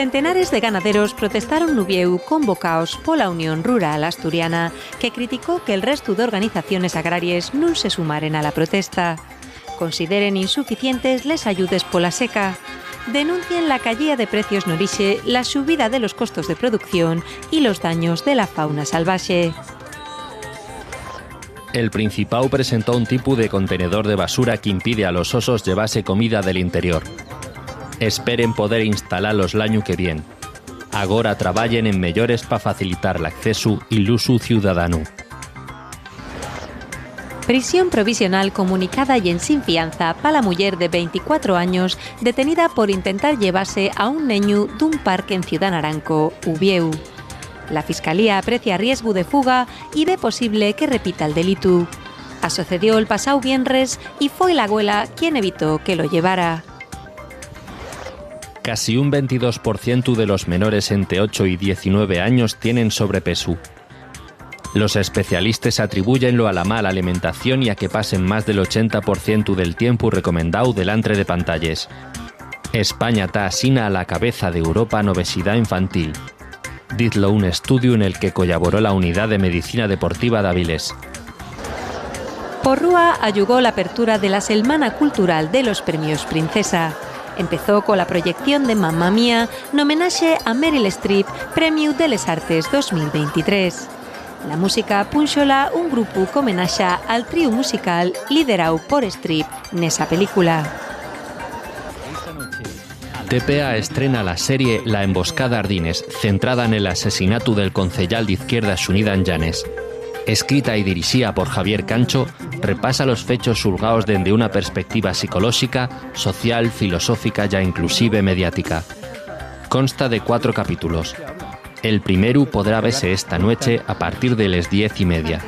Centenares de ganaderos protestaron Nubieu convocados pola Unión Rural Asturiana, que criticó que el resto de organizaciones agrarias non se sumaren a la protesta. Consideren insuficientes les ayudes pola seca. Denuncien la caída de precios norixe, la subida de los costos de producción y los daños de la fauna salvaje. El Principau presentó un tipo de contenedor de basura que impide a los osos llevarse comida del interior. Esperen poder instalarlos l'año que viene. Agora traballen en mellores para facilitar l'acceso y l'uso ciudadano. Prisión provisional comunicada y en sin fianza para la mujer de 24 años detenida por intentar llevarse a un neño d'un parque en Ciudad Naranco, Ubieu. La Fiscalía aprecia riesgo de fuga y ve posible que repita el delito. Sucedió el pasado viernes y fue la abuela quien evitó que lo llevara. Casi un 22% de los menores entre 8 y 19 años tienen sobrepeso. Los especialistas atribúyenlo a la mala alimentación y a que pasen más del 80% del tiempo recomendado delante de pantallas. España está asina a la cabeza de Europa en obesidad infantil. Dizlo un estudio en el que colaboró la Unidad de Medicina Deportiva de Avilés. Porrúa ayudó la apertura de la Semana Cultural de los Premios Princesa. Empezó con la proyección de Mamma Mía, en homenaje a Meryl Streep, Premio de les Artes 2023. La música punxola un grupo que homenaxa al trío musical liderado por Streep nesa película. TPA estrena la serie La Emboscada Ardines, centrada en el asesinato del concejal de Izquierdas Unidas en Llanes. Escrita y dirigida por Javier Cancho, repasa los hechos xulgados desde una perspectiva psicológica, social, filosófica e inclusive mediática. Consta de 4 capítulos. El primero podrá verse esta noche a partir de las 10:30.